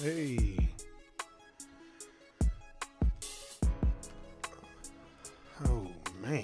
Hey. Oh, man.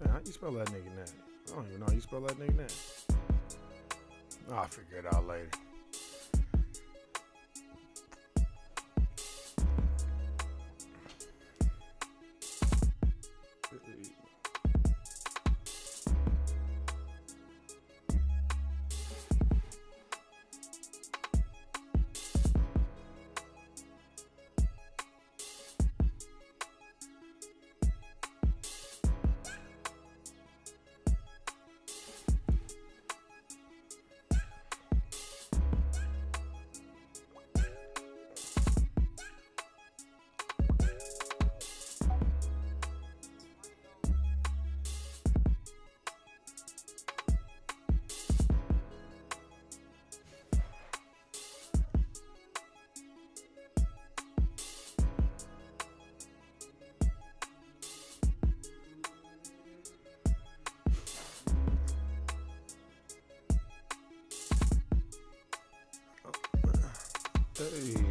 How you spell that nigga name? I don't even know how you spell that nigga name. I'll figure it out later. Hey.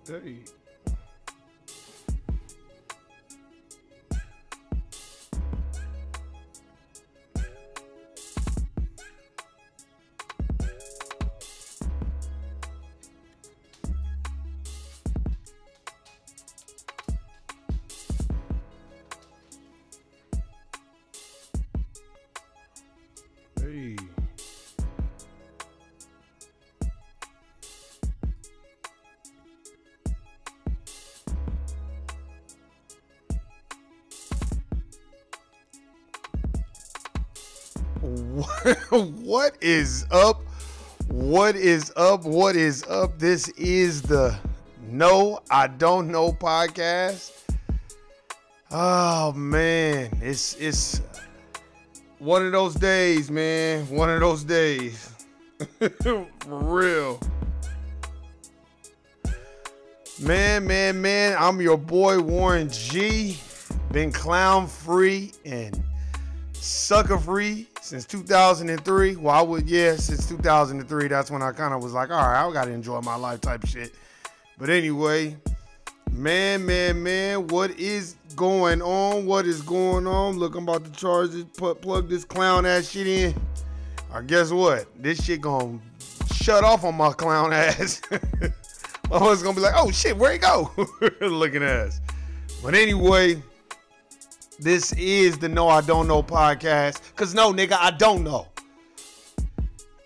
Hey. Hey. What is up? What is up? What is up? This is the No, I Don't Know podcast. Oh man, it's one of those days, man. One of those days. For real. Man. I'm your boy Warren G. Been clown free and sucker free since 2003. Well, since 2003. That's when I kind of was like, all right, I got to enjoy my life type shit. But anyway, man, what is going on? What is going on? Look, I'm about to charge this, plug this clown ass shit in. Or guess what? This shit gonna shut off on my clown ass. My husband's gonna be like, oh shit, where'd he go? Looking at us. But anyway, this is the No, I Don't Know podcast. Cause no, nigga, I don't know.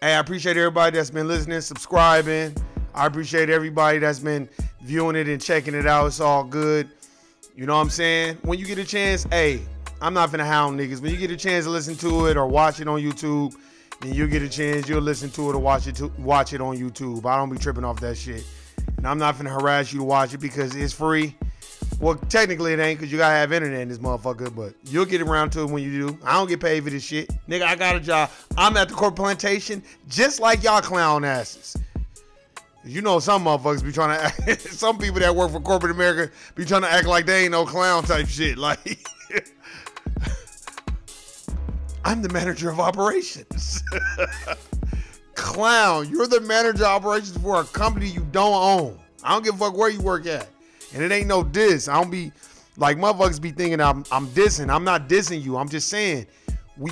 Hey, I appreciate everybody that's been listening, subscribing. I appreciate everybody that's been viewing it and checking it out. It's all good. You know what I'm saying? When you get a chance, hey, I'm not finna hound niggas. When you get a chance to listen to it or watch it on YouTube, then you'll get a chance, you'll listen to it or watch it on YouTube. I don't be tripping off that shit. And I'm not finna harass you to watch it because it's free. Well, technically it ain't because you gotta have internet in this motherfucker, but you'll get around to it when you do. I don't get paid for this shit. Nigga, I got a job. I'm at the corporate plantation just like y'all clown asses. You know some motherfuckers be trying to act, some people that work for corporate America be trying to act like they ain't no clown type shit. Like, I'm the manager of operations. Clown, you're the manager of operations for a company you don't own. I don't give a fuck where you work at. And it ain't no diss. I don't be, like motherfuckers be thinking I'm dissing. I'm not dissing you. I'm just saying,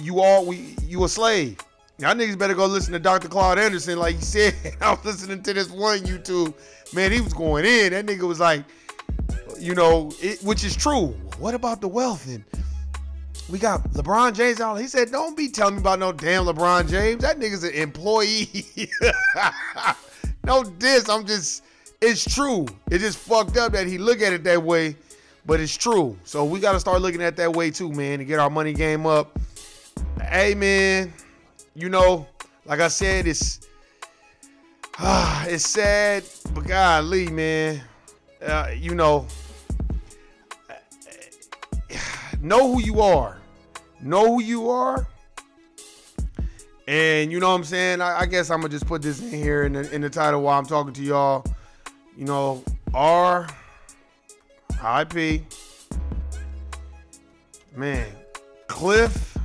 you a slave. Y'all niggas better go listen to Dr. Claude Anderson, like he said. I was listening to this one YouTube. Man, he was going in. That nigga was like, you know, which is true. What about the wealth? And we got LeBron James out. He said, don't be telling me about no damn LeBron James. That nigga's an employee. No diss. It's true. It's just fucked up that he look at it that way, but it's true. So we got to start looking at that way too, man, to get our money game up. Hey, man, you know, like I said, it's sad, but golly, man, you know who you are. Know who you are. And you know what I'm saying? I guess I'm going to just put this in here in the title while I'm talking to y'all. You know, R.I.P. Man, Cliff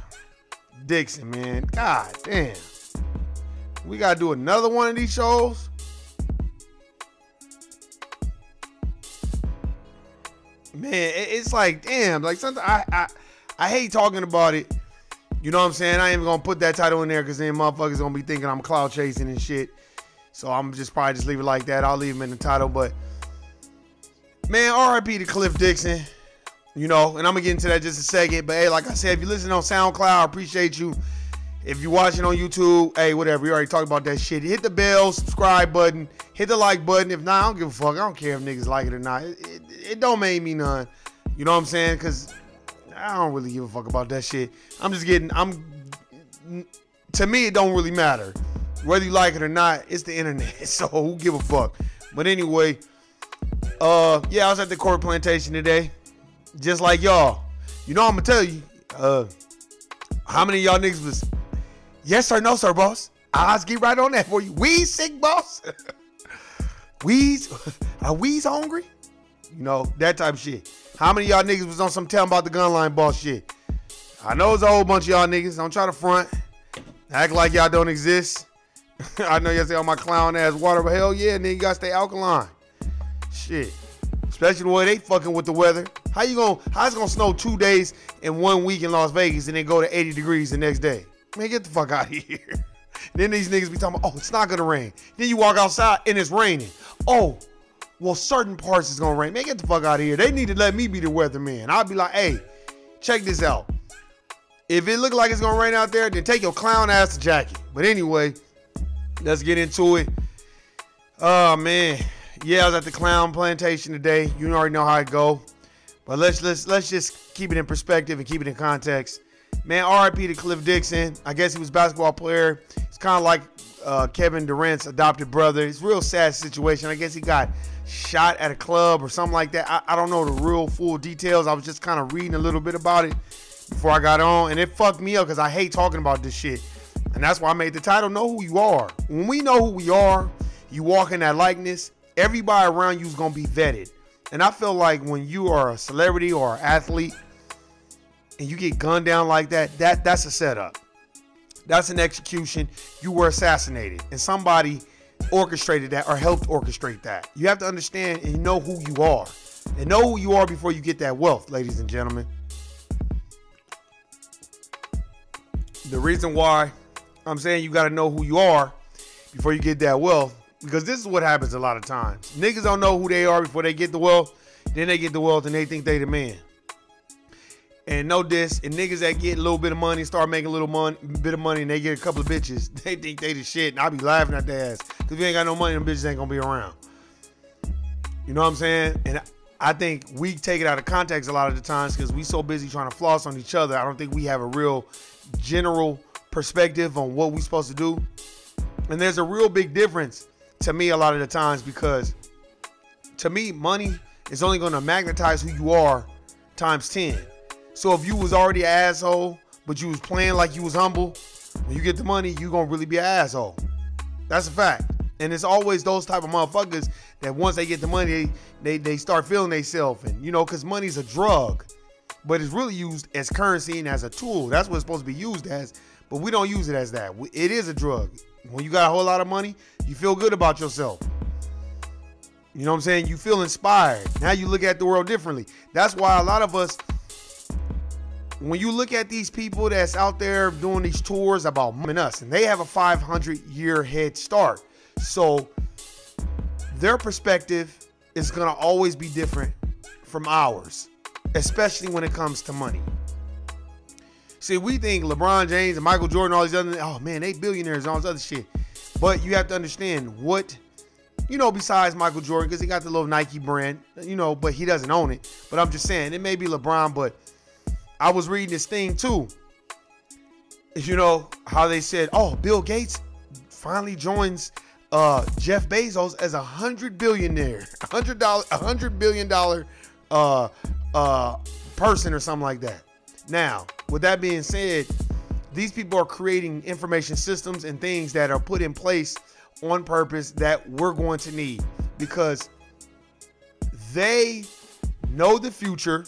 Dixon, man. God damn. We got to do another one of these shows. Man, it's like, damn. Like, something I hate talking about it. You know what I'm saying? I ain't even going to put that title in there because then motherfuckers going to be thinking I'm cloud chasing and shit. So I'm just probably just leave it like that. I'll leave him in the title. But, man, R.I.P. to Cliff Dixon. You know, and I'm going to get into that just a second. But, hey, like I said, if you're listening on SoundCloud, I appreciate you. If you're watching on YouTube, hey, whatever. We already talked about that shit. Hit the bell, subscribe button, hit the like button. If not, I don't give a fuck. I don't care if niggas like it or not. It don't make me none. You know what I'm saying? Because I don't really give a fuck about that shit. To me, it don't really matter. Whether you like it or not, it's the internet. So who give a fuck? But anyway, yeah, I was at the Court Plantation today. Just like y'all. You know I'm going to tell you. How many of y'all niggas was, yes sir, no sir, boss? I'll get right on that for you. We's sick, boss? Are we's hungry? You know, that type of shit. How many of y'all niggas was on some tell 'em about the gun line boss shit? I know it's a whole bunch of y'all niggas. Don't try to front. Act like y'all don't exist. I know y'all say on my clown ass water, but hell yeah, nigga, you gotta stay alkaline. Shit. Especially the way they fucking with the weather. How's it gonna snow 2 days in 1 week in Las Vegas and then go to 80 degrees the next day? Man, get the fuck out of here. Then these niggas be talking about, oh, it's not gonna rain. Then you walk outside and it's raining. Oh, well, certain parts is gonna rain. Man, get the fuck out of here. They need to let me be the weatherman. I'll be like, hey, check this out. If it look like it's gonna rain out there, then take your clown ass to Jackie. But anyway, let's get into it. Oh man, yeah, I was at the Clown Plantation today. You already know how it go. But let's just keep it in perspective and keep it in context. Man, R.I.P. to Cliff Dixon. I guess he was a basketball player. It's kind of like Kevin Durant's adopted brother. It's a real sad situation. I guess he got shot at a club or something like that. I don't know the real full details. I was just kind of reading a little bit about it before I got on, and it fucked me up because I hate talking about this shit. And that's why I made the title, Know Who You Are. When we know who we are, you walk in that likeness, everybody around you is going to be vetted. And I feel like when you are a celebrity or an athlete and you get gunned down like that, that's a setup. That's an execution. You were assassinated and somebody orchestrated that or helped orchestrate that. You have to understand and know who you are. And know who you are before you get that wealth, ladies and gentlemen. The reason why I'm saying you got to know who you are before you get that wealth, because this is what happens a lot of times. Niggas don't know who they are before they get the wealth. Then they get the wealth and they think they the man. And know this, and niggas that get a little bit of money, start making a little bit of money, and they get a couple of bitches, they think they the shit, and I be laughing at their ass. Because if you ain't got no money, them bitches ain't going to be around. You know what I'm saying? And I think we take it out of context a lot of the times because we so busy trying to floss on each other. I don't think we have a real general perspective on what we supposed to do. And there's a real big difference to me a lot of the times because to me, money is only going to magnetize who you are times 10. So if you was already an asshole, but you was playing like you was humble, when you get the money, you going to really be an asshole. That's a fact. And it's always those type of motherfuckers that once they get the money, they start feeling themselves. And, you know, because money's a drug, but it's really used as currency and as a tool. That's what it's supposed to be used as, but we don't use it as that. It is a drug. When you got a whole lot of money, you feel good about yourself. You know what I'm saying? You feel inspired. Now you look at the world differently. That's why a lot of us when you look at these people that's out there doing these tours about us, and they have a 500-year head start. So their perspective is going to always be different from ours, especially when it comes to money. See, we think LeBron James and Michael Jordan, all these other, oh man, they billionaires and all this other shit. But you have to understand what, besides Michael Jordan, because he got the little Nike brand, but he doesn't own it. But I'm just saying, it may be LeBron, but I was reading this thing too. How they said, oh, Bill Gates finally joins Jeff Bezos as $100 billionaire, $100 billion person or something like that. Now, with that being said, these people are creating information systems and things that are put in place on purpose that we're going to need, because they know the future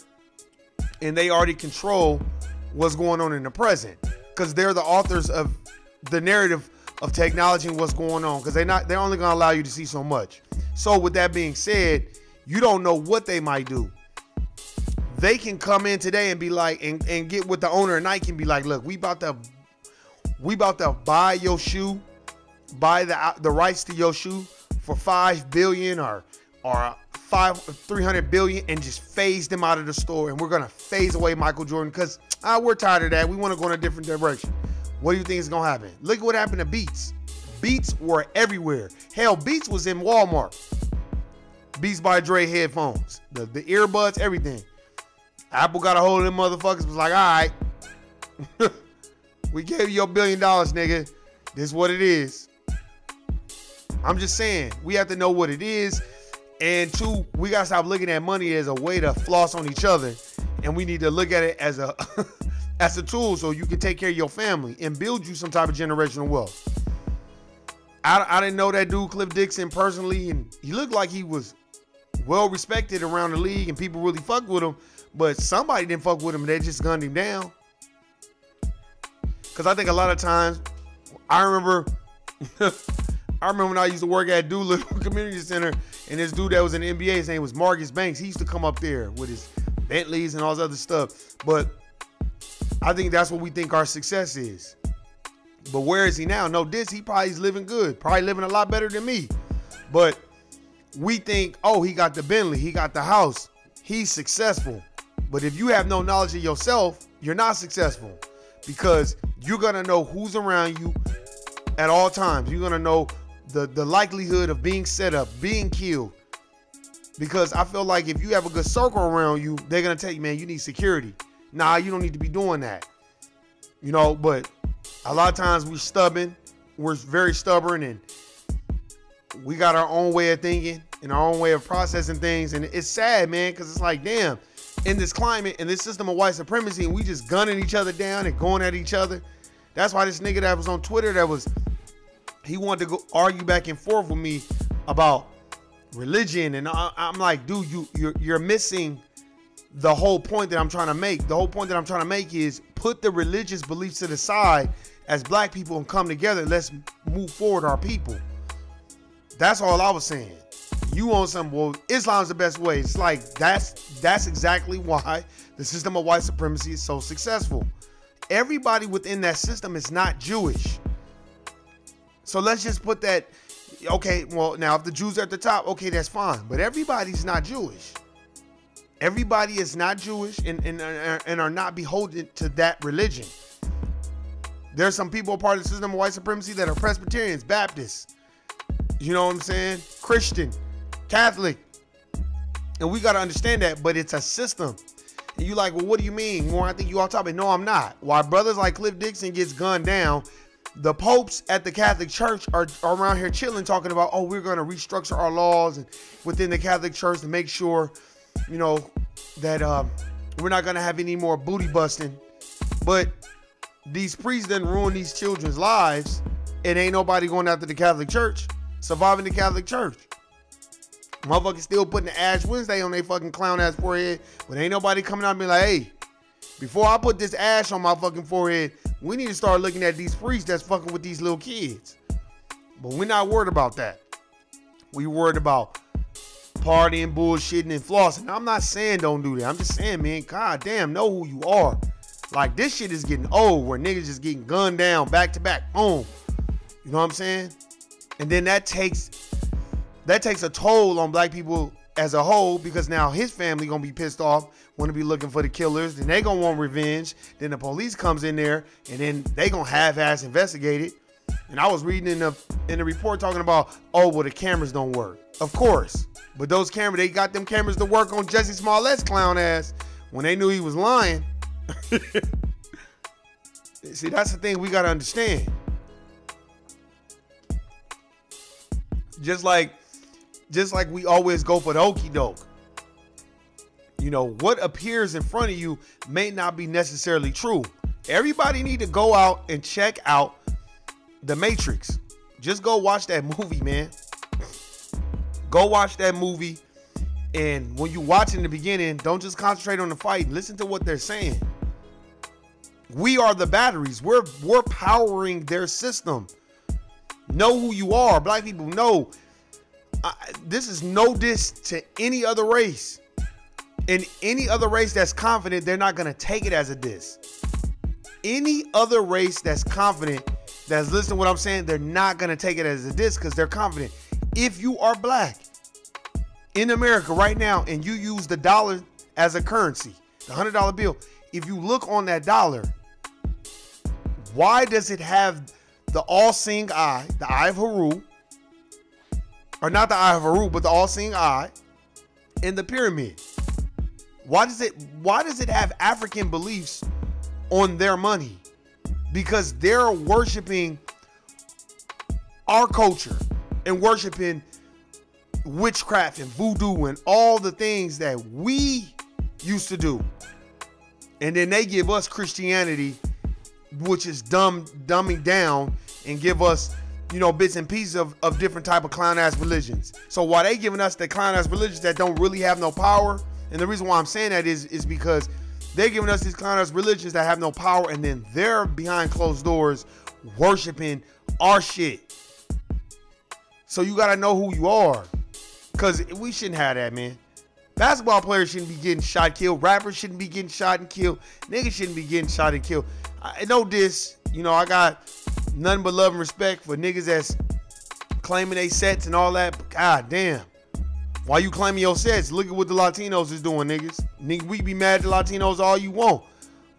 and they already control what's going on in the present, because they're the authors of the narrative of technology and what's going on, because they're only going to allow you to see so much. So with that being said, you don't know what they might do. They can come in today and be like, and get with the owner of Nike and be like, look, we about to buy your shoe, buy the rights to your shoe for $5 billion or 300 billion, and just phase them out of the store. And we're gonna phase away Michael Jordan because we're tired of that. We want to go in a different direction. What do you think is gonna happen? Look at what happened to Beats. Beats were everywhere. Hell, Beats was in Walmart. Beats by Dre headphones, the earbuds, everything. Apple got a hold of them motherfuckers, was like, all right, we gave you your $1 billion, nigga. This is what it is. I'm just saying, we have to know what it is. And two, we got to stop looking at money as a way to floss on each other. And we need to look at it as a tool so you can take care of your family and build you some type of generational wealth. I didn't know that dude, Cliff Dixon, personally, and he looked like he was well respected around the league and people really fucked with him. But somebody didn't fuck with him and they just gunned him down. Because I think a lot of times, I remember when I used to work at Doolittle Community Center, and this dude that was in the NBA, his name was Marcus Banks. He used to come up there with his Bentleys and all this other stuff. But I think that's what we think our success is. But where is he now? No diss, he probably is living good. Probably living a lot better than me. But we think, oh, he got the Bentley, he got the house, he's successful. But if you have no knowledge of yourself, you're not successful, because you're going to know who's around you at all times. You're going to know the likelihood of being set up, being killed. Because I feel like if you have a good circle around you, they're going to tell you, man, you need security. Nah, you don't need to be doing that. But a lot of times we're stubborn. We're very stubborn, and we got our own way of thinking and our own way of processing things. And it's sad, man, because it's like, damn, in this climate, in this system of white supremacy, and we just gunning each other down and going at each other. That's why this nigga that was on Twitter, he wanted to go argue back and forth with me about religion. And I'm like, dude, you're missing the whole point that I'm trying to make. The whole point that I'm trying to make is put the religious beliefs to the side as black people and come together. Let's move forward our people. That's all I was saying. You want some, well, Islam's the best way. It's like, that's exactly why the system of white supremacy is so successful. Everybody within that system is not Jewish. So let's just put that, okay, well, now if the Jews are at the top, okay, that's fine. But everybody's not Jewish. Everybody is not Jewish and are not beholden to that religion. There's some people a part of the system of white supremacy that are Presbyterians, Baptists, you know what I'm saying? Christian, Catholic. And we got to understand that, but it's a system. And you like, well, what do you mean? Well, I think you all talking. No, I'm not. While brothers like Cliff Dixon gets gunned down, the popes at the Catholic Church are around here chilling, talking about, oh, we're going to restructure our laws and within the Catholic Church to make sure, that we're not going to have any more booty busting. But these priests didn't ruin these children's lives. It ain't nobody going after the Catholic Church, surviving the Catholic Church. Motherfuckers still putting the Ash Wednesday on their fucking clown ass forehead, but ain't nobody coming out and be like, hey, before I put this ash on my fucking forehead, we need to start looking at these priests that's fucking with these little kids. But we're not worried about that. We worried about partying, bullshitting, and flossing. Now, I'm not saying don't do that. I'm just saying, man, god damn, know who you are. Like, this shit is getting old where niggas just getting gunned down back to back. Boom. You know what I'm saying? And then that takes a toll on black people as a whole, because now his family gonna be pissed off, want to be looking for the killers, then they gonna want revenge, then the police comes in there, and then they gonna half-ass investigate it. And I was reading in the report talking about, oh, well, the cameras don't work. Of course. But those cameras, they got them cameras to work on Jussie Smollett's clown ass when they knew he was lying. See, that's the thing we gotta understand. Just like we always go for the okie doke. You know, what appears in front of you may not be necessarily true. Everybody need to go out and check out The Matrix. Just go watch that movie, man. Go watch that movie. And when you watch in the beginning, don't just concentrate on the fight. Listen to what they're saying. We are the batteries. We're powering their system. Know who you are. Black people know. This is no diss to any other race. And any other race that's confident, they're not going to take it as a diss. Any other race that's confident, that's listening to what I'm saying, they're not going to take it as a diss because they're confident. If you are black in America right now and you use the dollar as a currency, the $100 bill, if you look on that dollar, why does it have the all-seeing eye, the eye of Haru, or not the eye of Haru, but the all-seeing eye, in the pyramid? Why does it have African beliefs on their money? Because they're worshiping our culture and worshiping witchcraft and voodoo and all the things that we used to do. And then they give us Christianity, which is dumbing down, and give us, you know, bits and pieces of different type of clown ass religions. So while they giving us the clown ass religions that don't really have no power, and the reason why I'm saying that is because they're giving us these clown ass religions that have no power, and then they're behind closed doors worshiping our shit. So you gotta know who you are, because we shouldn't have that, man. Basketball players shouldn't be getting shot, killed. Rappers shouldn't be getting shot and killed. Niggas shouldn't be getting shot and killed. I know this, you know, I got nothing but love and respect for niggas that's claiming they sets and all that. But god damn, why you claiming your sets? Look at what the Latinos is doing, niggas. We be mad at the Latinos all you want.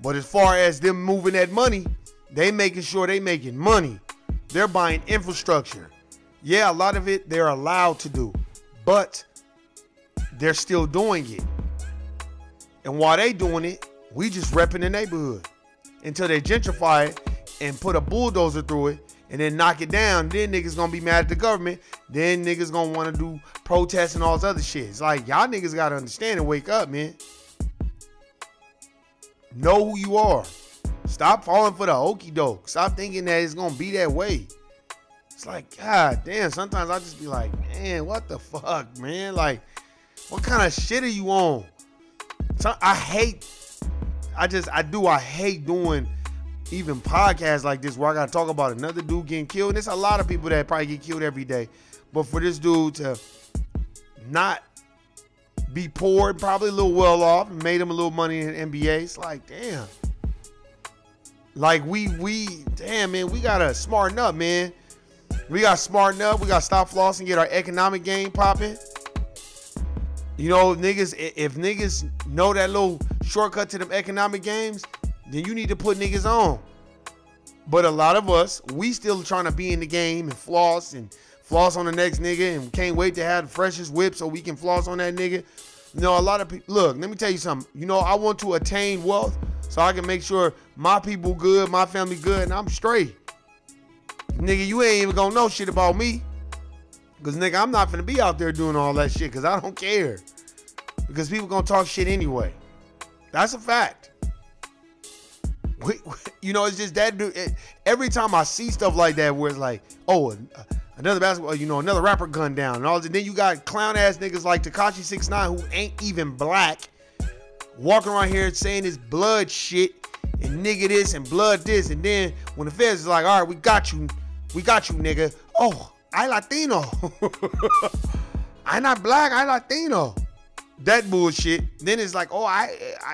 But as far as them moving that money, they making sure they making money. They're buying infrastructure. Yeah, a lot of it they're allowed to do, but they're still doing it. And while they doing it, we just repping the neighborhood until they gentrify it and put a bulldozer through it and then knock it down. Then niggas gonna be mad at the government. Then niggas gonna want to do protests and all this other shit. It's like, y'all niggas gotta understand and wake up, man. Know who you are. Stop falling for the okie doke. Stop thinking that it's gonna be that way. It's like, god damn, sometimes I just be like, man, what the fuck, man? Like, what kind of shit are you on? So I hate doing even podcasts like this where I gotta talk about another dude getting killed. And there's a lot of people that probably get killed every day. But for this dude to not be poor, probably a little well off, and made him a little money in the NBA, it's like, damn. Like damn, man, we gotta smarten up, man. We gotta smarten up. We gotta stop flossing, get our economic game popping. You know, niggas, if niggas know that little shortcut to them economic games, then you need to put niggas on. But a lot of us, we still trying to be in the game and floss on the next nigga, and can't wait to have the freshest whip so we can floss on that nigga. You know, a lot of people, look, let me tell you something. You know, I want to attain wealth so I can make sure my people good, my family good, and I'm straight. Nigga, you ain't even gonna know shit about me. Because, nigga, I'm not finna be out there doing all that shit because I don't care. Because people gonna talk shit anyway. That's a fact. You know, it's just that dude. Every time I see stuff like that where it's like, oh, another basketball, you know, another rapper gunned down and all that. Then you got clown ass niggas like Tekashi 6ix9ine who ain't even black, walking around here saying this blood shit and nigga this and blood this. And then when the feds is like, all right, we got you, nigga. Oh, I Latino. I not black, I Latino. That bullshit. Then it's like, oh,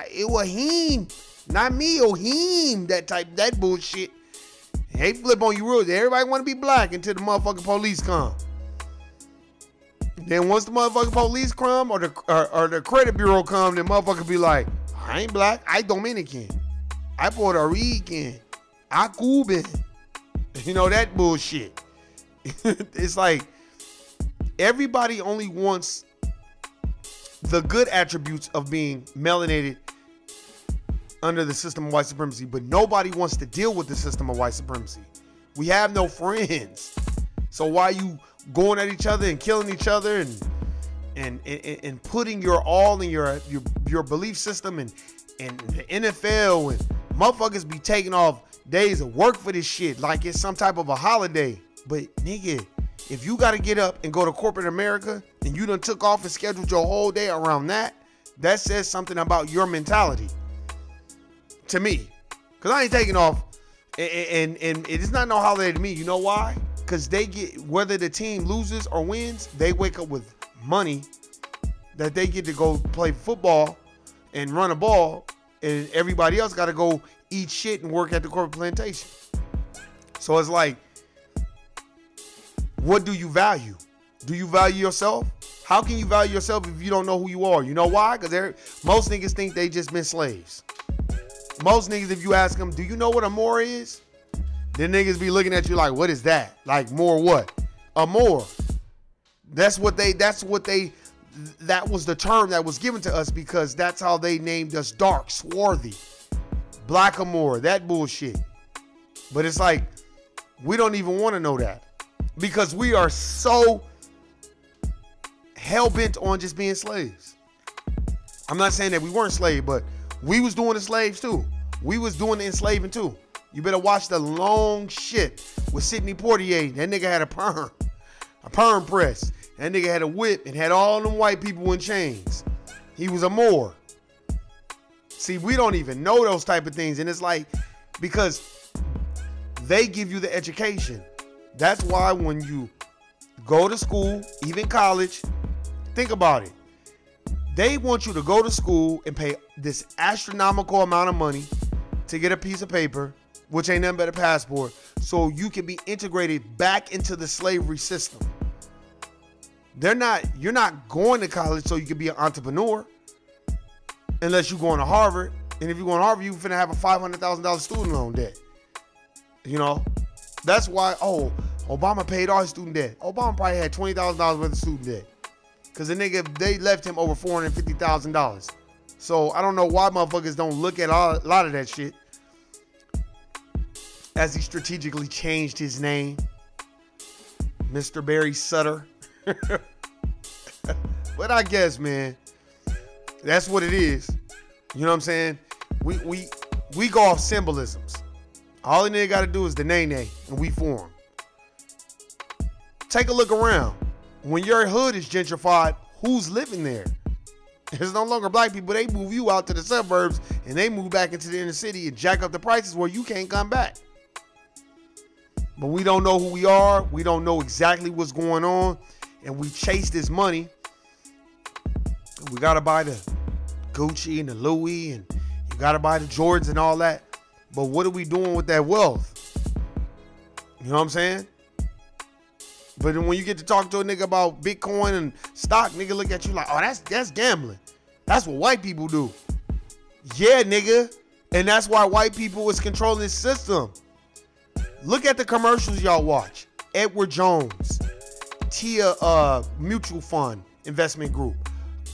it was him. Not me or him. That bullshit. They flip on you rules. Everybody want to be black until the motherfucking police come. Then once the motherfucking police come or the credit bureau come, the motherfucker be like, I ain't black. I Dominican. I Puerto Rican. I Cuban. You know, that bullshit. It's like everybody only wants the good attributes of being melanated under the system of white supremacy, but nobody wants to deal with the system of white supremacy. We have no friends. So why you going at each other and killing each other and putting your all in your belief system and the NFL and motherfuckers be taking off days of work for this shit like it's some type of a holiday. But nigga, if you gotta get up and go to corporate America and you done took off and scheduled your whole day around that says something about your mentality. To me, because I ain't taking off, and it's not no holiday to me. You know why? Because they get, whether the team loses or wins, they wake up with money that they get to go play football and run a ball, and everybody else got to go eat shit and work at the corporate plantation. So it's like, what do you value? Do you value yourself? How can you value yourself if you don't know who you are? You know why? Because most niggas think they just been slaves. Most niggas, if you ask them, do you know what a Moor is? Then niggas be looking at you like, what is that? Like, Moor what? A Moor. That was the term that was given to us because that's how they named us dark, swarthy, blackamoor, that bullshit. But it's like, we don't even want to know that because we are so hell-bent on just being slaves. I'm not saying that we weren't slaves, but we was doing the slaves too. We was doing the enslaving too. You better watch the long shit with Sidney Poitier. That nigga had a perm press. That nigga had a whip and had all them white people in chains. He was a Moor. See, we don't even know those type of things. And it's like, because they give you the education. That's why when you go to school, even college, think about it. They want you to go to school and pay this astronomical amount of money to get a piece of paper, which ain't nothing but a passport, so you can be integrated back into the slavery system. You're not going to college so you can be an entrepreneur unless you're going to Harvard. And if you're going to Harvard, you're finna have a $500,000 student loan debt. You know? That's why, Obama paid all his student debt. Obama probably had $20,000 worth of student debt. Because the nigga, they left him over $450,000. So I don't know why motherfuckers don't look at a lot of that shit as he strategically changed his name. Mr. Barry Sutter. But I guess, man, that's what it is. You know what I'm saying? We go off symbolisms. All a nigga got to do is the nay-nay, and we form. Take a look around. When your hood is gentrified, who's living there? It's no longer black people. They move you out to the suburbs and they move back into the inner city and jack up the prices where you can't come back. But we don't know who we are. We don't know exactly what's going on. And we chase this money. We got to buy the Gucci and the Louis and you got to buy the Jordans and all that. But what are we doing with that wealth? You know what I'm saying? But then when you get to talk to a nigga about Bitcoin and stock, nigga look at you like, oh, that's gambling. That's what white people do. Yeah, nigga. And that's why white people is controlling this system. Look at the commercials y'all watch. Edward Jones, Tia Mutual Fund Investment Group,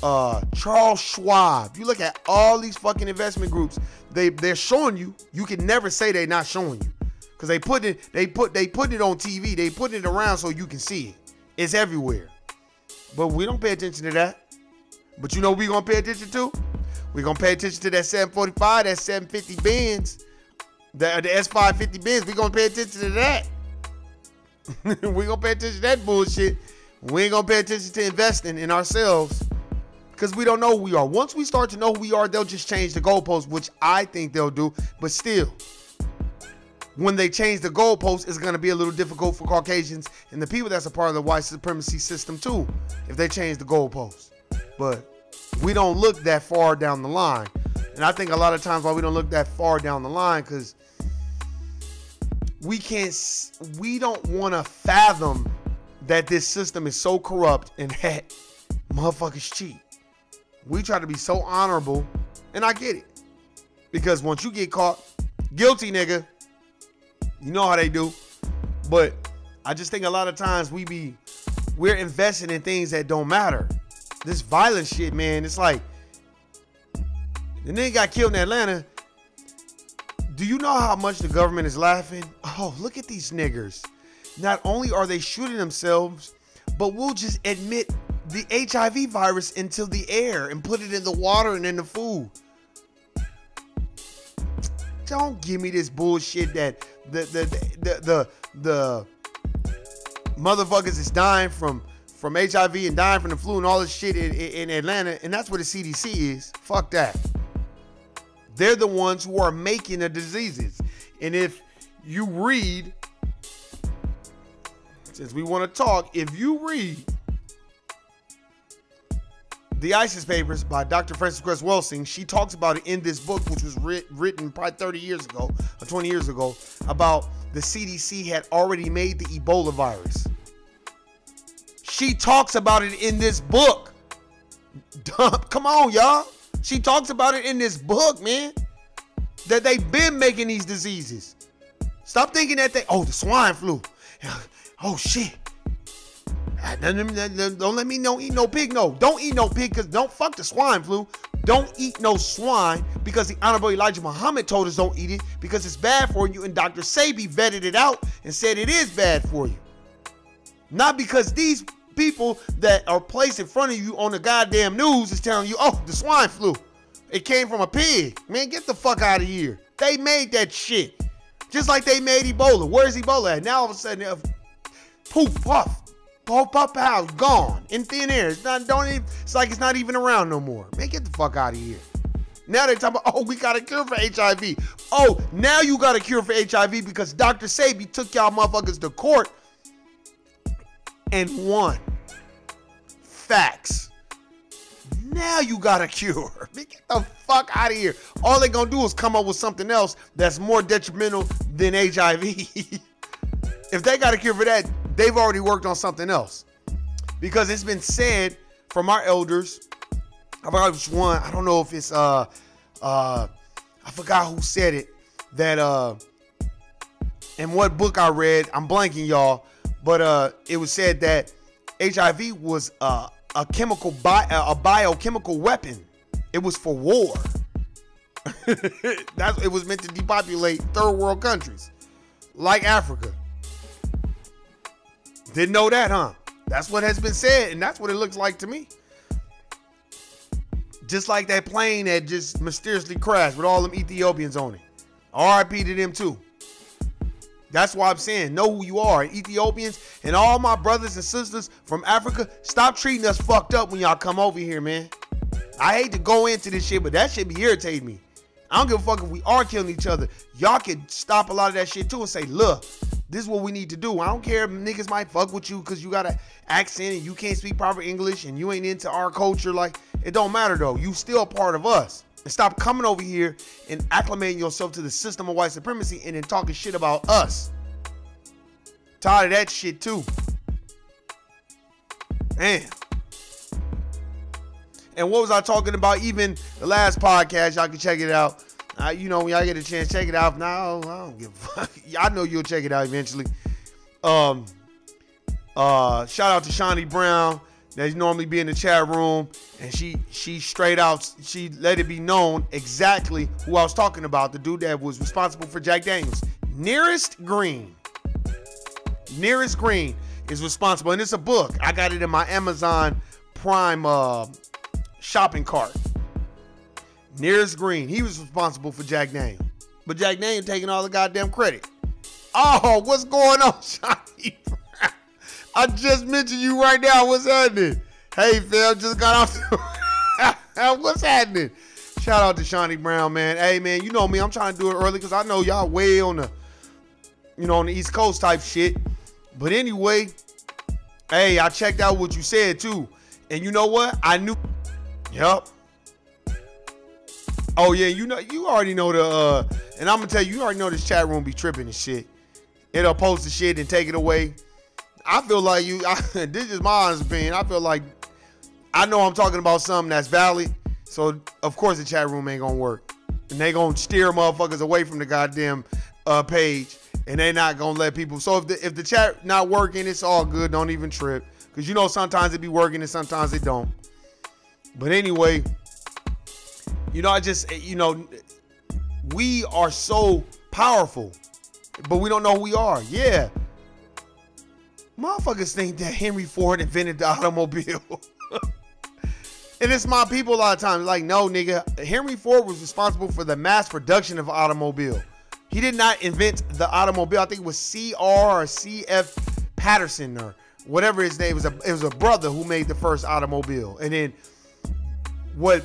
Charles Schwab. You look at all these fucking investment groups, they're showing you. You can never say they're not showing you. Because they put it on TV. They put it around so you can see it. It's everywhere. But we don't pay attention to that. But you know what we're going to pay attention to? We're going to pay attention to that 745, that 750 Benz, the S550 Benz. We're going to pay attention to that. We're going to pay attention to that bullshit. We ain't going to pay attention to investing in ourselves because we don't know who we are. Once we start to know who we are, they'll just change the goalposts, which I think they'll do. But still, when they change the goalposts, it's going to be a little difficult for Caucasians and the people that's a part of the white supremacy system too, if they change the goalposts. But we don't look that far down the line. And I think a lot of times why we don't look that far down the line, because we don't want to fathom that this system is so corrupt and that motherfuckers cheat. We try to be so honorable, and I get it. Because once you get caught, guilty, nigga, you know how they do. But I just think a lot of times we're invested in things that don't matter. This violent shit, man, it's like, the nigga got killed in Atlanta. Do you know how much the government is laughing? Oh, look at these niggers. Not only are they shooting themselves, but we'll just admit the HIV virus into the air and put it in the water and in the food. Don't give me this bullshit that the motherfuckers is dying from HIV and dying from the flu and all this shit in Atlanta, and that's what the CDC is. Fuck that. They're the ones who are making the diseases. And if you read, since we want to talk, if you read the ISIS Papers by Dr. Frances Cress Welsing, she talks about it in this book, which was written probably 30 years ago or 20 years ago, about the CDC had already made the Ebola virus. She talks about it in this book. Come on, y'all. She talks about it in this book, man, that they've been making these diseases. Stop thinking that the swine flu. Oh, shit. Don't let me eat no pig. No, don't eat no pig, because don't fuck the swine flu. Don't eat no swine because the Honorable Elijah Muhammad told us don't eat it because it's bad for you, and Dr. Sebi vetted it out and said it is bad for you. Not because these people that are placed in front of you on the goddamn news is telling you, oh, the swine flu, it came from a pig. Man, get the fuck out of here. They made that shit. Just like they made Ebola. Where's Ebola at? Now all of a sudden, poof, puff, pow, gone in thin air. It's like it's not even around no more. Man, get the fuck out of here. Now they're talking about, oh, we got a cure for HIV. Oh, now you got a cure for HIV because Dr. Sebi took y'all motherfuckers to court and won. Facts. Now you got a cure. Man, get the fuck out of here. All they're gonna do is come up with something else that's more detrimental than HIV. If they got a cure for that, they've already worked on something else. Because it's been said from our elders, I forgot which one, I don't know if it's I forgot who said it, that in what book I read, I'm blanking, y'all, but it was said that HIV was a biochemical weapon. It was for war. It was meant to depopulate third world countries like Africa. Didn't know that, huh? That's what has been said, and that's what it looks like to me. Just like that plane that just mysteriously crashed with all them Ethiopians on it. RIP to them too. That's why I'm saying, know who you are. Ethiopians and all my brothers and sisters from Africa, stop treating us fucked up when y'all come over here, man. I hate to go into this shit, but that shit be irritating me. I don't give a fuck if we are killing each other. Y'all can stop a lot of that shit too and say, look, this is what we need to do. I don't care if niggas might fuck with you because you got an accent and you can't speak proper English and you ain't into our culture. Like, it don't matter though. You still a part of us. And stop coming over here and acclimating yourself to the system of white supremacy and then talking shit about us. Tired of that shit too. Damn. And what was I talking about? Even the last podcast, y'all can check it out. You know, when y'all get a chance, check it out. Now, I don't give a fuck. I know you'll check it out eventually. Shout out to Shawnee Brown. That normally be in the chat room, and she straight out, she let it be known exactly who I was talking about, the dude that was responsible for Jack Daniels. Nearest Green is responsible, and it's a book. I got it in my Amazon Prime shopping cart. Nearest Green, he was responsible for Jack Daniels, but Jack Daniels taking all the goddamn credit. Oh, what's going on, Shawnee Brown? I just mentioned you right now. What's happening? Hey, fam, just got off. What's happening? Shout out to Shawnee Brown, man. Hey, man, you know me. I'm trying to do it early because I know y'all way on the, on the East Coast type shit. But anyway, hey, I checked out what you said too. And you know what? I knew. Yup. Oh yeah, you already know and I'm gonna tell you, you already know this chat room be tripping and shit. It'll post the shit and take it away. I feel like this is my honest opinion. I feel like I know I'm talking about something that's valid, so of course the chat room ain't gonna work. And they gonna steer motherfuckers away from the goddamn page, and they not gonna let people. So if the chat not working, it's all good. Don't even trip, because you know sometimes it be working and sometimes it don't. But anyway, we are so powerful, but we don't know who we are. Yeah. Motherfuckers think that Henry Ford invented the automobile. And it's my people a lot of times. Like, no, nigga. Henry Ford was responsible for the mass production of automobile. He did not invent the automobile. I think it was C.R. or C.F. Patterson or whatever his name was. It was a brother who made the first automobile. And then what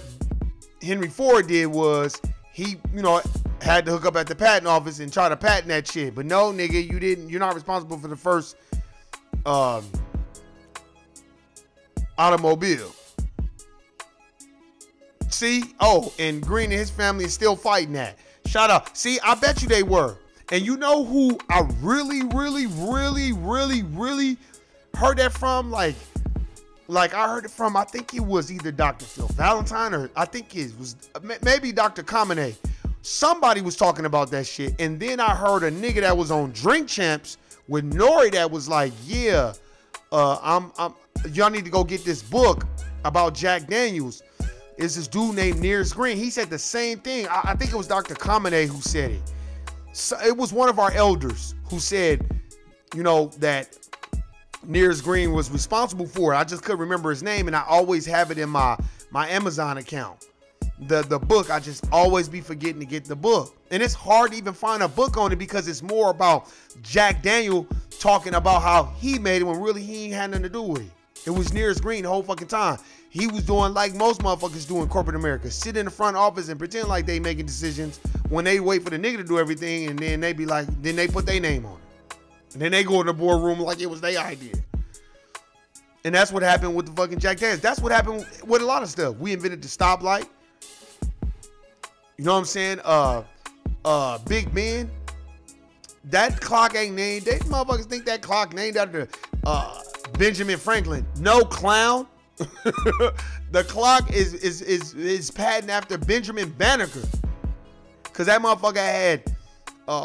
Henry Ford did was he, had to hook up at the patent office and try to patent that shit. But no, nigga, you're not responsible for the first automobile. See? Oh, and Green and his family is still fighting that. Shout out. See, I bet you they were. And you know who I really, really, really, really, really heard that from? Like I heard it from, I think it was either Dr. Phil Valentine or I think it was maybe Dr. Kamine. Somebody was talking about that shit. And then I heard a nigga that was on Drink Champs with Nori that was like, yeah, y'all need to go get this book about Jack Daniels. It's this dude named Nears Green. He said the same thing. I think it was Dr. Kamine who said it. So it was one of our elders who said, that Nears Green was responsible for it. I just couldn't remember his name, and I always have it in my Amazon account. The book, I just always be forgetting to get the book. And it's hard to even find a book on it because it's more about Jack Daniel talking about how he made it when really he ain't had nothing to do with it. It was Nears Green the whole fucking time. He was doing like most motherfuckers do in corporate America. Sit in the front office and pretend like they making decisions when they wait for the nigga to do everything, and then they be like, then they put their name on it. And then they go in the boardroom like it was their idea. And that's what happened with the fucking Jack Daniels. That's what happened with a lot of stuff. We invented the stoplight. You know what I'm saying? Big Ben. That clock ain't named. They motherfuckers think that clock named after Benjamin Franklin. No, clown. The clock is patented after Benjamin Banneker. Cause that motherfucker had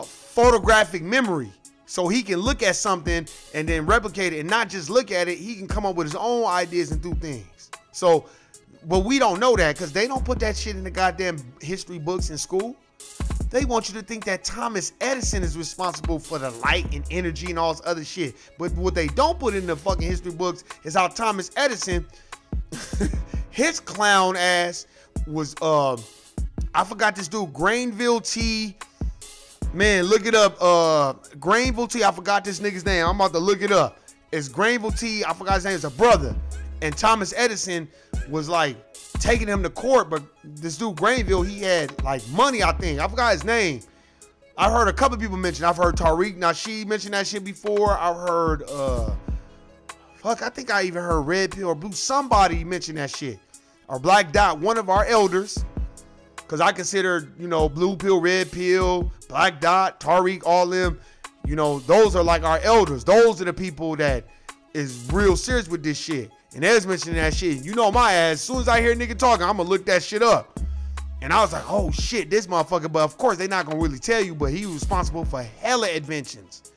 photographic memory. So he can look at something and then replicate it, and not just look at it. He can come up with his own ideas and do things. So, but we don't know that because they don't put that shit in the goddamn history books in school. They want you to think that Thomas Edison is responsible for the light and energy and all this other shit. But what they don't put in the fucking history books is how Thomas Edison, his clown ass was, I forgot this dude, Granville T. Man, look it up. Granville T. I forgot this nigga's name. I'm about to look it up. It's Granville T. I forgot his name. It's a brother. And Thomas Edison was like taking him to court, but this dude Granville, he had like money, I think. I forgot his name. I heard a couple people mention. I've heard Tariq Nasheed mention that shit before. I've heard I think I even heard Red Pill or Blue. Somebody mention that shit. Or Black Dot, one of our elders. Because I consider, Blue Pill, Red Pill, Black Dot, Tariq, all them, those are like our elders. Those are the people that is real serious with this shit. And they was mentioning that shit. My ass, as soon as I hear a nigga talking, I'm going to look that shit up. And I was like, oh shit, this motherfucker. But of course, they not going to really tell you, but he was responsible for hella inventions.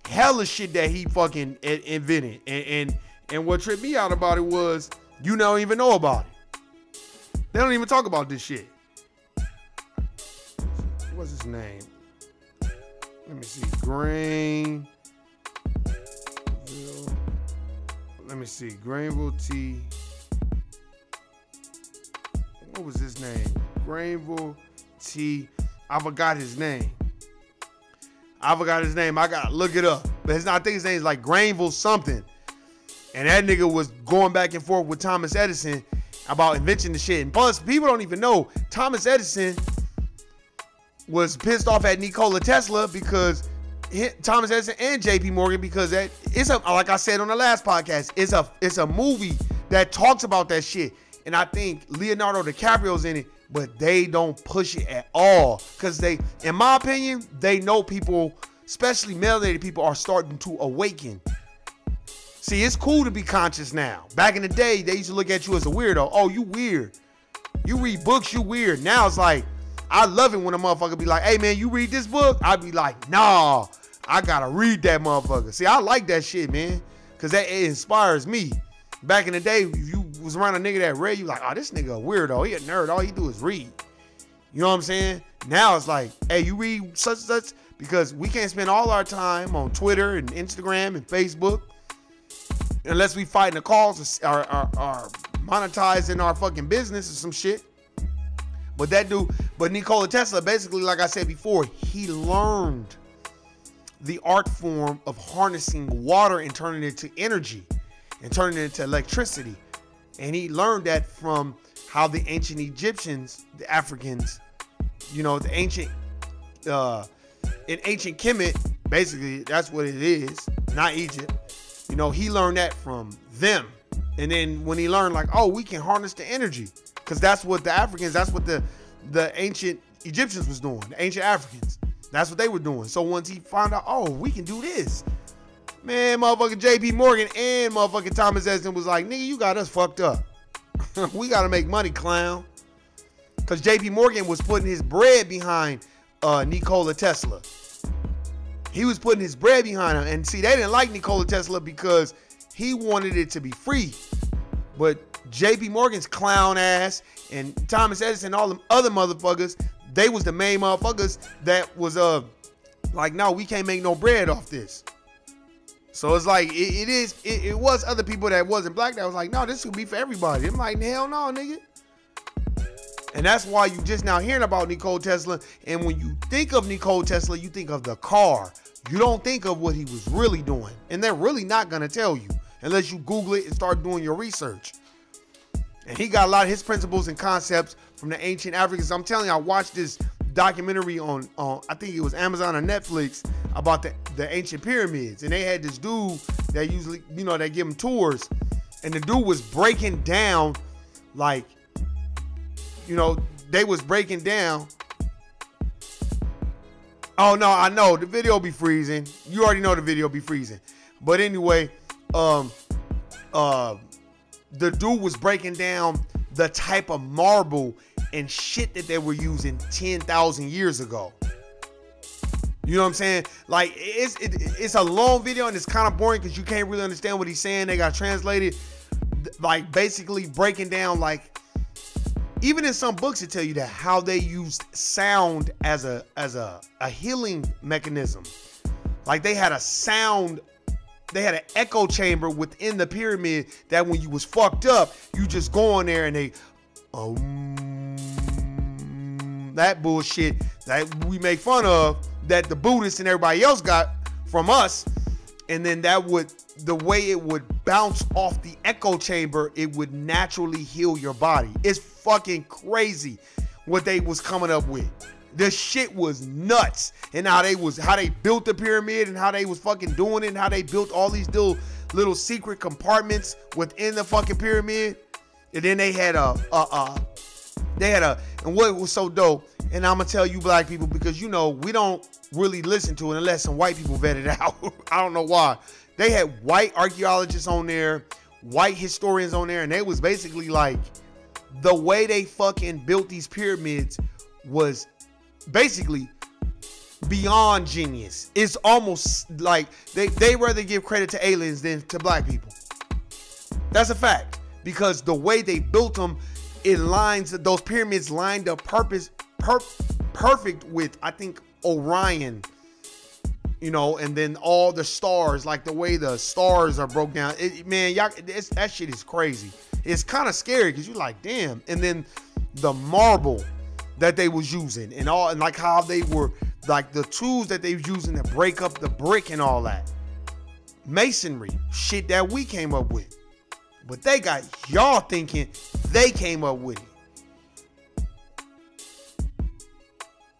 Hella shit that he fucking invented. And what tripped me out about it was, you don't even know about it. They don't even talk about this shit. What's his name? Let me see. Granville. Let me see. Granville T. What was his name? Granville T. I forgot his name. I gotta look it up. But I think his name is like Granville something. And that nigga was going back and forth with Thomas Edison about inventing the shit. And plus, people don't even know Thomas Edison was pissed off at Nikola Tesla because Thomas Edison and JP Morgan, because like I said on the last podcast, it's a movie that talks about that shit. And I think Leonardo DiCaprio's in it, but they don't push it at all. Because they, in my opinion, they know people, especially melanated people, are starting to awaken. See, it's cool to be conscious now. Back in the day, they used to look at you as a weirdo. Oh, you weird. You read books, you weird. Now it's like, I love it when a motherfucker be like, hey man, you read this book? I'd be like, nah, I gotta read that motherfucker. See, I like that shit, man, because it inspires me. Back in the day, if you was around a nigga that read, you like, oh, this nigga a weirdo. He a nerd. All he do is read. You know what I'm saying? Now it's like, hey, you read such and such? Because we can't spend all our time on Twitter and Instagram and Facebook unless we fighting the cause or monetizing our fucking business or some shit. But Nikola Tesla, basically, like I said before, he learned the art form of harnessing water and turning it to energy and turning it into electricity. And he learned that from how the ancient Egyptians, the Africans, you know, the ancient, in ancient Kemet, basically, that's what it is, not Egypt. You know, he learned that from them. And then when he learned, like, oh, we can harness the energy, because that's what the Africans, that's what the ancient Egyptians was doing, the ancient Africans. That's what they were doing. So once he found out, oh, we can do this, man, motherfucking JP Morgan and motherfucking Thomas Edison was like, nigga, you got us fucked up. We got to make money, clown. Because JP Morgan was putting his bread behind Nikola Tesla. He was putting his bread behind him. And see, they didn't like Nikola Tesla because he wanted it to be free. But JP Morgan's clown ass and Thomas Edison, all them other motherfuckers, they was the main motherfuckers that was like, no, we can't make no bread off this. So it's like, it was other people that wasn't black that was like, no, this would be for everybody. I'm like, hell no, nigga. And that's why you just now hearing about Nikola Tesla. And when you think of Nikola Tesla, you think of the car. You don't think of what he was really doing. And they're really not going to tell you unless you Google it and start doing your research. And he got a lot of his principles and concepts from the ancient Africans. I'm telling you, I watched this documentary on I think it was Amazon or Netflix about the ancient pyramids. And they had this dude that usually, you know, they give him tours. And the dude was breaking down, like, you know, they was breaking down. Oh no, I know the video be freezing. You already know the video be freezing. But anyway, the dude was breaking down the type of marble and shit that they were using 10,000 years ago. You know what I'm saying? Like, it's a long video and it's kind of boring because you can't really understand what he's saying. They got translated, like, basically breaking down, like, even in some books, it tell you that how they used sound as a healing mechanism. Like, they had a sound, they had an echo chamber within the pyramid that when you was fucked up, you just go in there and they, that bullshit that we make fun of, that the Buddhists and everybody else got from us. And then that would, the way it would bounce off the echo chamber, it would naturally heal your body. It's fucking crazy what they was coming up with. This shit was nuts. And how they built the pyramid and how they was fucking doing it and how they built all these little secret compartments within the fucking pyramid. And then they had and what was so dope, and I'm gonna tell you black people, because you know we don't really listen to it unless some white people vet it out. I don't know why. They had white archaeologists on there, white historians on there, and they was basically like, the way they fucking built these pyramids was basically beyond genius. It's almost like they rather give credit to aliens than to black people. That's a fact, because the way they built them, those pyramids lined up perfect with, I think, Orion, you know, and then all the stars, like the way the stars are broke down. Man, y'all, that shit is crazy. It's kind of scary because you're like, damn. And then the marble that they was using and like how they were, like the tools that they was using to break up the brick and all that. Masonry, shit that we came up with. But they got y'all thinking they came up with it.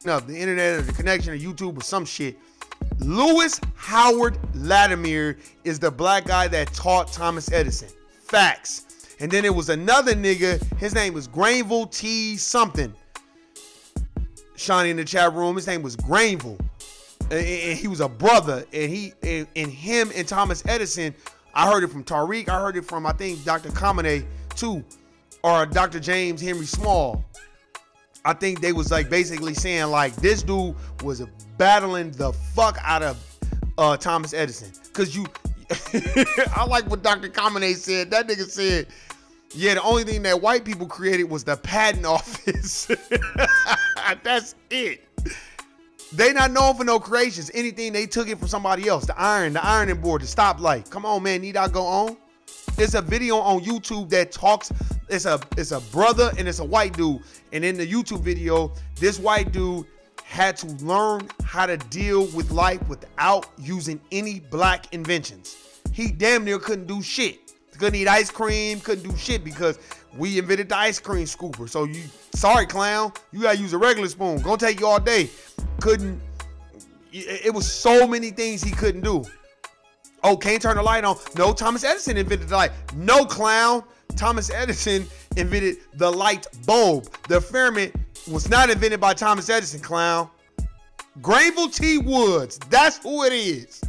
Now, the internet or the connection or YouTube or some shit. Lewis Howard Latimer is the black guy that taught Thomas Edison. Facts. And then it was another nigga. His name was Granville T something. Shawnee in the chat room. His name was Granville. And he was a brother. And him and Thomas Edison, I heard it from Tariq. I heard it from, I think, Dr. Kamene too. Or Dr. James Henry Small. I think they was like basically saying like this dude was battling the fuck out of Thomas Edison. Cause I like what Dr. Kamene said. That nigga said, yeah, the only thing that white people created was the patent office. That's it. They not known for no creations. Anything, they took it from somebody else. The ironing board, the stoplight. Come on, man, need I go on? There's a video on YouTube that talks, it's a brother and it's a white dude. And in the YouTube video, this white dude had to learn how to deal with life without using any black inventions. He damn near couldn't do shit. Couldn't eat ice cream, couldn't do shit because we invented the ice cream scooper. So sorry clown, you gotta use a regular spoon. Gonna take you all day. It was so many things he couldn't do. Oh, can't turn the light on. No, Thomas Edison invented the light. No, clown. Thomas Edison invented the light bulb. The filament was not invented by Thomas Edison, clown. Granville T. Woods. That's who it is.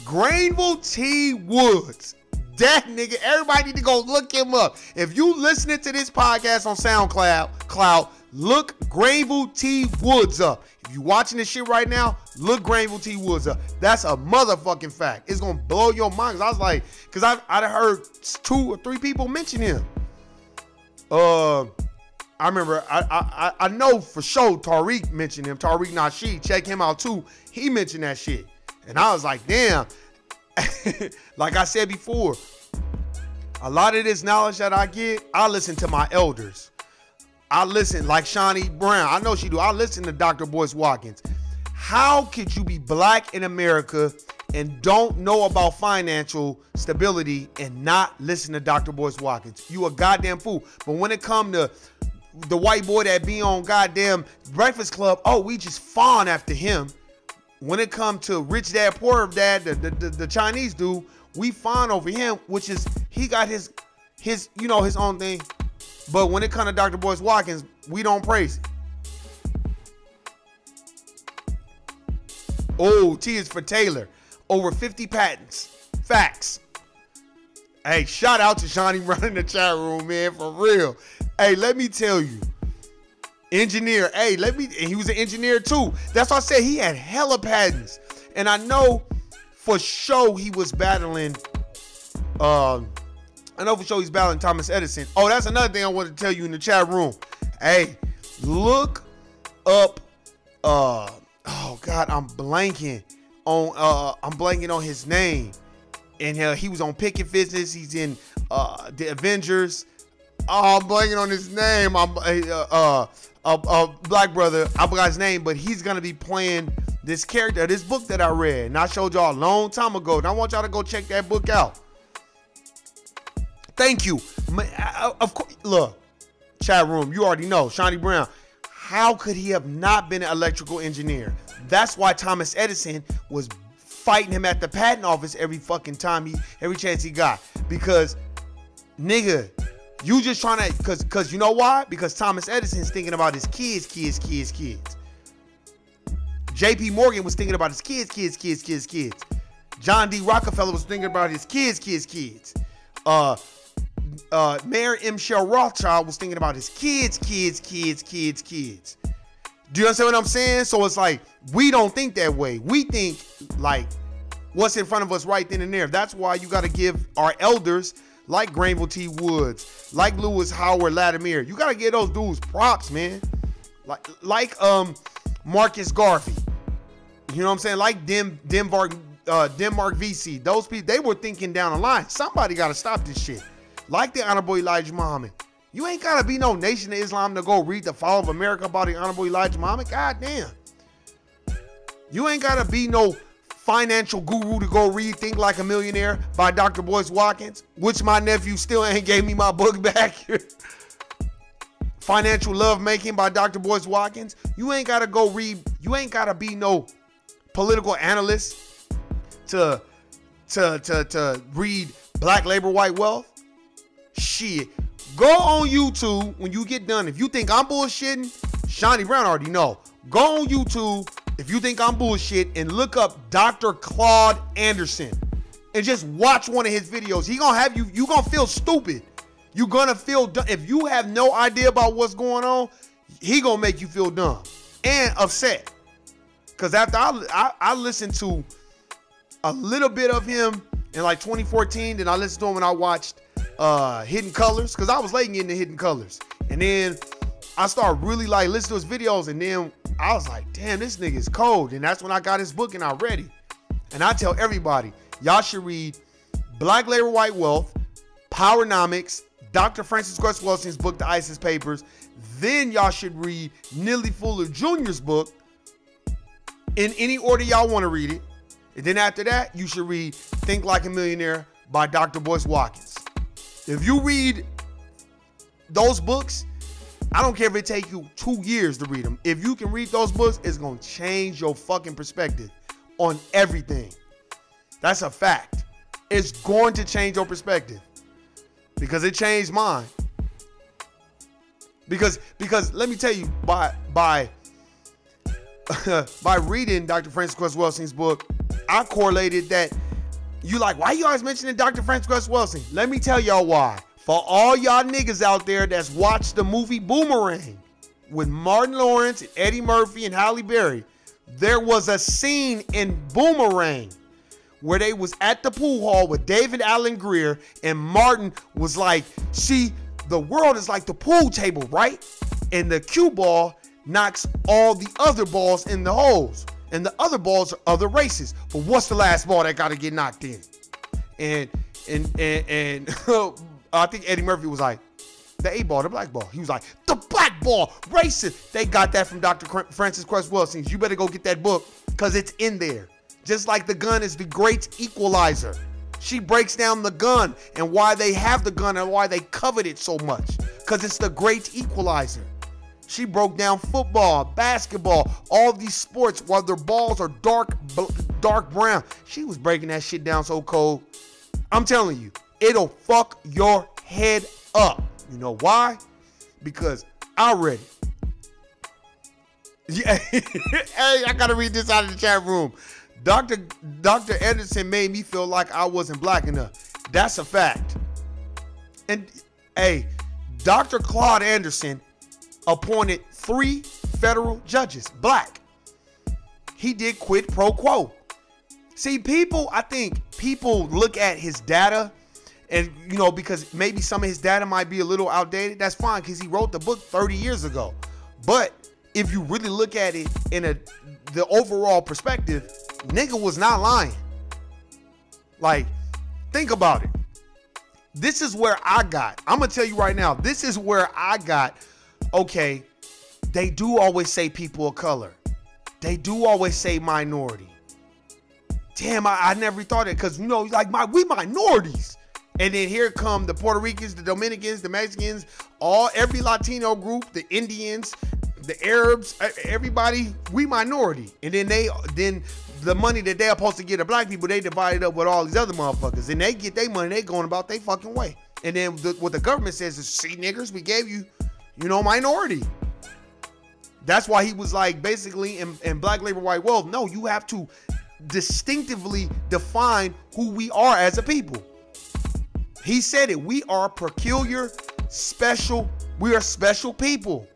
Granville T. Woods. That nigga, everybody need to go look him up. If you listening to this podcast on SoundCloud, look Granville T. Woods up. If you watching this shit right now, look Granville T. Woods up. That's a motherfucking fact. It's gonna blow your mind. I was like, cause I'd heard 2 or 3 people mention him. I remember, I know for sure Tariq mentioned him. Tariq Nasheed, check him out too. He mentioned that shit. And I was like, damn. Like I said before, a lot of this knowledge that I get, I listen to my elders. I listen, like Shawnee Brown. I know she do. I listen to Dr. Boyce Watkins. How could you be black in America and don't know about financial stability and not listen to Dr. Boyce Watkins? You a goddamn fool. But when it come to the white boy that be on goddamn Breakfast Club, oh, we just fawn after him. When it come to Rich Dad Poor Dad, the Chinese dude, we fawn over him, which is he got his you know, his own thing. But when it comes to Dr. Boyce Watkins, we don't praise it. Oh, T is for Taylor. Over 50 patents. Facts. Hey, shout out to Shawnee Brown in the chat room, man, for real. Hey, let me tell you. Engineer. Hey, and he was an engineer too. That's why I said he had hella patents. And I know for sure he was battling he's battling Thomas Edison. Oh, that's another thing I wanted to tell you in the chat room. Hey, look up oh God, I'm blanking on his name. And he was on Picket Fitness. He's in the Avengers. Oh, I'm blanking on his name. Black brother. I forgot his name, but he's gonna be playing this character, this book that I read, and I showed y'all a long time ago. And I want y'all to go check that book out. Thank you. Of course, look, chat room, you already know, Shawnee Brown. How could he have not been an electrical engineer? That's why Thomas Edison was fighting him at the patent office every fucking time, every chance he got. Because, nigga, you just trying to, cause you know why? Because Thomas Edison's thinking about his kids. JP Morgan was thinking about his kids. John D. Rockefeller was thinking about his kids. Mayor M. Shell Rothschild was thinking about his kids. Do you understand what I'm saying? So it's like, we don't think that way. We think like what's in front of us right then and there. That's why you got to give our elders like Granville T. Woods, like Lewis Howard Latimer. You got to give those dudes props, man. Like Marcus Garvey. You know what I'm saying? Like Denmark VC. Those people, they were thinking down the line. Somebody got to stop this shit. Like the Honorable Elijah Muhammad. You ain't got to be no Nation of Islam to go read The Fall of America about the Honorable Elijah Muhammad. God damn. You ain't got to be no financial guru to go read Think Like a Millionaire by Dr. Boyce Watkins, which my nephew still ain't gave me my book back. Financial Love Making by Dr. Boyce Watkins. You ain't got to go read. You ain't got to be no political analyst to read Black Labor, White Wealth. Shit. Go on YouTube when you get done. If you think I'm bullshitting, Shawnee Brown already know. Go on YouTube if you think I'm bullshit and look up Dr. Claude Anderson and just watch one of his videos. He gonna have you gonna feel stupid. You gonna feel dumb. If you have no idea about what's going on, he gonna make you feel dumb and upset. Cause after I listened to a little bit of him in like 2014, then I listened to him when I watched Hidden Colors, because I was late getting into Hidden Colors. And then I started really like listening to his videos, and then I was like, damn, this nigga is cold. And that's when I got his book and I read it. And I tell everybody, y'all should read Black Labor, White Wealth, Powernomics, Dr. Francis Cress Welsing's book, The ISIS Papers. Then y'all should read Neely Fuller Jr.'s book in any order y'all want to read it. And then after that, you should read Think Like a Millionaire by Dr. Boyce Watkins. If you read those books, I don't care if it take you 2 years to read them. If you can read those books, it's going to change your fucking perspective on everything. That's a fact. It's going to change your perspective because it changed mine. Because let me tell you, by reading Dr. Francis Cress Welsing's book, I correlated that. You like, why you always mentioning Dr. Francis Cress Welsing? Let me tell y'all why. For all y'all niggas out there that's watched the movie Boomerang with Martin Lawrence and Eddie Murphy and Halle Berry, there was a scene in Boomerang where they was at the pool hall with David Alan Grier, and Martin was like, see, the world is like the pool table, right? And the cue ball knocks all the other balls in the holes. And the other balls are other races. But what's the last ball that got to get knocked in? And I think Eddie Murphy was like, the A ball, the black ball. He was like, the black ball, racist. They got that from Dr. Francis Cress Welsing. You better go get that book because it's in there. Just like the gun is the great equalizer. She breaks down the gun and why they have the gun and why they covet it so much. Because it's the great equalizer. She broke down football, basketball, all these sports while their balls are dark brown. She was breaking that shit down so cold. I'm telling you, it'll fuck your head up. You know why? Because I read it. Yeah. Hey, I gotta read this out of the chat room. Dr. Anderson made me feel like I wasn't black enough. That's a fact. And hey, Dr. Claude Anderson appointed 3 federal judges, black. He did quid pro quo. See, I think people look at his data and, you know, because maybe some of his data might be a little outdated. That's fine because he wrote the book 30 years ago. But if you really look at it in the overall perspective, nigga was not lying. Like, think about it. This is where I got. I'm going to tell you right now, this is where I got. Okay, they do always say people of color. They do always say minority. Damn, I never thought it because, you know, like we minorities. And then here come the Puerto Ricans, the Dominicans, the Mexicans, every Latino group, the Indians, the Arabs, everybody, we minority. And then the money that they're supposed to get to black people, they divide it up with all these other motherfuckers. And they get their money, they going about their fucking way. And then what the government says is, see, niggers, we gave you, you know, minority. That's why he was like, basically, in Black Labor, White Wealth, no, you have to distinctively define who we are as a people. He said it. We are peculiar, special. We are special people.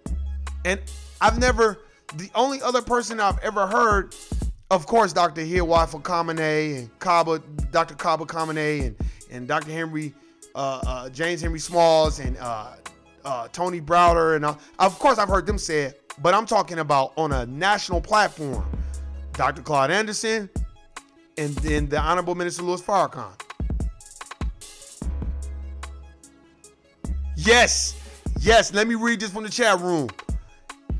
And the only other person I've ever heard, of course, Dr. Hiawatha Khamenei and Dr. Kaba Khamenei and Dr. Henry, James Henry Smalls and Tony Browder. And of course, I've heard them say it, but I'm talking about on a national platform. Dr. Claude Anderson and then the Honorable Minister Louis Farrakhan. Yes, let me read this from the chat room.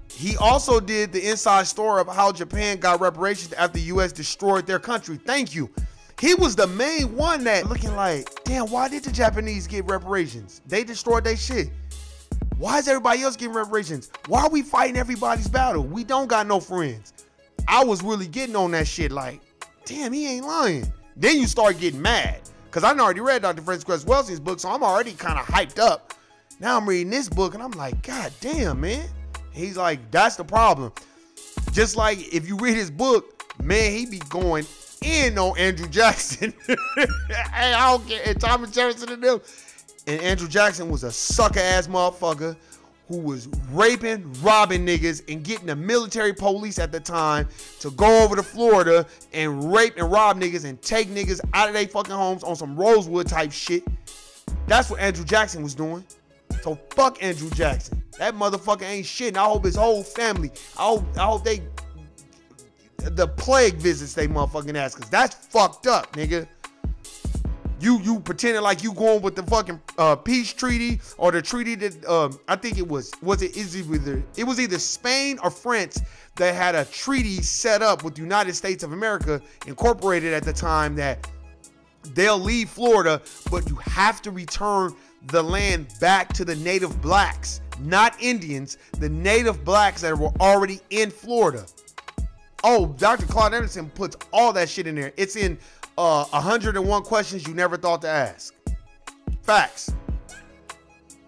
He also did the inside story of how Japan got reparations after the U.S. destroyed their country. Thank you. He was the main one that looking like, damn, why did the Japanese get reparations? They destroyed their shit. Why is everybody else getting reparations? Why are we fighting everybody's battle? We don't got no friends. I was really getting on that shit like, damn, he ain't lying. Then you start getting mad. Because I already read Dr. Francis Cress Welsing's book, so I'm already kind of hyped up. Now I'm reading this book, and I'm like, God damn, man. He's like, that's the problem. Just like if you read his book, man, he be going in on Andrew Jackson. Hey, I don't care. And Thomas Jefferson and them. And Andrew Jackson was a sucker-ass motherfucker who was raping, robbing niggas, and getting the military police at the time to go over to Florida and rape and rob niggas and take niggas out of their fucking homes on some Rosewood type shit. That's what Andrew Jackson was doing. So fuck Andrew Jackson. That motherfucker ain't shit. And I hope his whole family, I hope they, the plague visits they motherfucking ass, because that's fucked up, nigga. You pretending like you going with the fucking peace treaty or the treaty that I think it was either Spain or France that had a treaty set up with the United States of America incorporated at the time that they'll leave Florida, but you have to return the land back to the native blacks, not Indians, the native blacks that were already in Florida. Oh, Dr. Claude Anderson puts all that shit in there. It's in 101 questions you never thought to ask. Facts.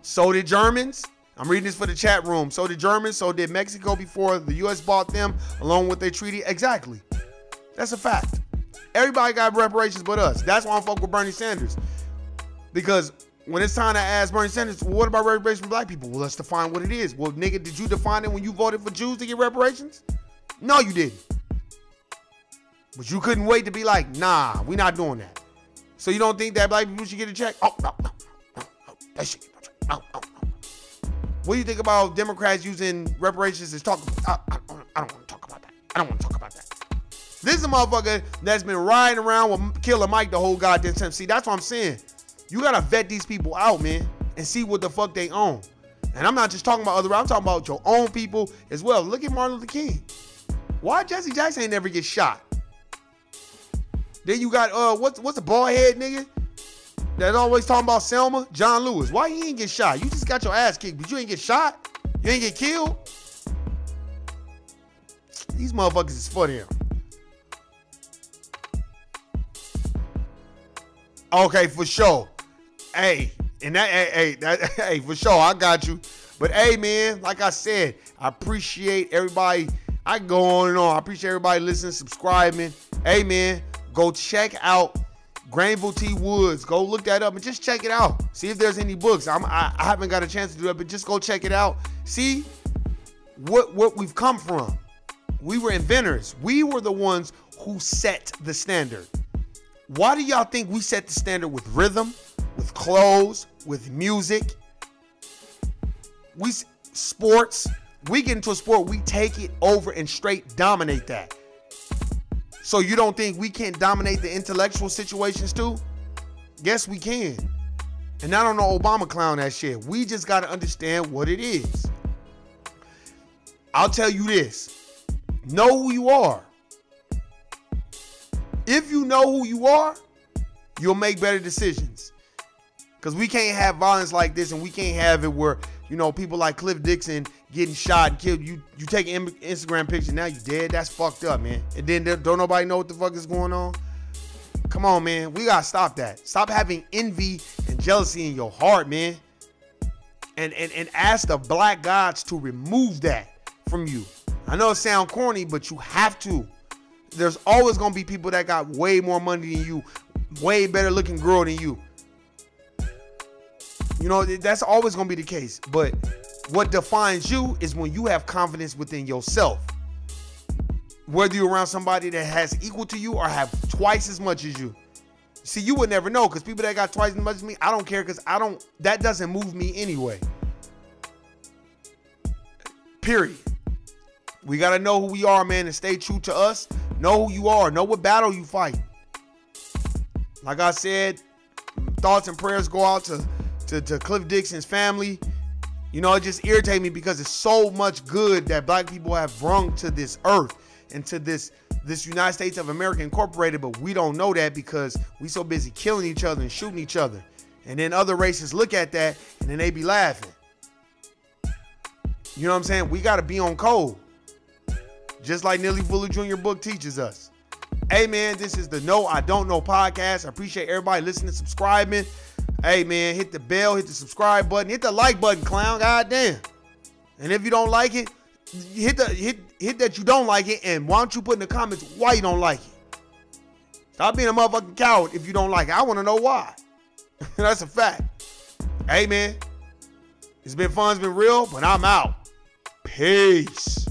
So did Germans. I'm reading this for the chat room. So did Germans. So did Mexico before the U.S. bought them along with their treaty. Exactly. That's a fact. Everybody got reparations but us. That's why I'm fucking with Bernie Sanders. Because when it's time to ask Bernie Sanders, well, what about reparations for black people? Well, let's define what it is. Well, nigga, did you define it when you voted for Jews to get reparations? No, you didn't. But you couldn't wait to be like, nah, we not doing that. So you don't think that black people should get a check? Oh, no. That shit. No. What do you think about Democrats using reparations as talk? I don't want to talk about that. This is a motherfucker that's been riding around with Killer Mike the whole goddamn time. See, that's what I'm saying. You got to vet these people out, man, and see what the fuck they own. And I'm not just talking about I'm talking about your own people as well. Look at Martin Luther King. Why Jesse Jackson ain't never get shot? Then you got, what's the bald head nigga that's always talking about Selma? John Lewis. Why he ain't get shot? You just got your ass kicked, but you ain't get shot? You ain't get killed? These motherfuckers is for them. Okay, for sure. Hey, and hey, for sure, I got you. But hey, man, like I said, I appreciate everybody. I can go on and on. I appreciate everybody listening, subscribing. Hey, man, go check out Granville T. Woods. Go look that up and just check it out. See if there's any books. I haven't got a chance to do that, but just go check it out. See what we've come from. We were inventors. We were the ones who set the standard. Why do y'all think we set the standard with rhythm, with clothes, with music? Sports. We get into a sport, we take it over and straight dominate that. So you don't think we can't dominate the intellectual situations too? Yes, we can. And I don't know Obama clown that shit. We just got to understand what it is. I'll tell you this. Know who you are. If you know who you are, you'll make better decisions. Because we can't have violence like this, and we can't have it where, you know, people like Cliff Dixon getting shot and killed. You take an Instagram picture, now you dead. That's fucked up, man. And then don't nobody know what the fuck is going on? Come on, man. We gotta stop that. Stop having envy and jealousy in your heart, man. And ask the black gods to remove that from you. I know it sounds corny, but you have to. There's always gonna be people that got way more money than you, way better looking girl than you. You know, that's always gonna be the case. But what defines you is when you have confidence within yourself. Whether you're around somebody that has equal to you or have twice as much as you. See, you would never know, because people that got twice as much as me, I don't care, because that doesn't move me anyway. Period. We gotta know who we are, man, and stay true to us. Know who you are. Know what battle you fight. Like I said, thoughts and prayers go out to Cliff Dixon's family. You know, it just irritates me because it's so much good that black people have brought to this earth and to this United States of America Incorporated, but we don't know that because we so busy killing each other and shooting each other. And then other races look at that and then they be laughing. You know what I'm saying? We got to be on code. Just like Nelly Fuller Jr. book teaches us. Hey, man, this is the No I Don't Know podcast. I appreciate everybody listening, subscribing. Hey, man, hit the bell, hit the subscribe button, hit the like button, clown. God damn. And if you don't like it, hit that you don't like it, and why don't you put in the comments why you don't like it? Stop being a motherfucking coward if you don't like it. I want to know why. That's a fact. Hey, man, it's been fun, it's been real, but I'm out. Peace.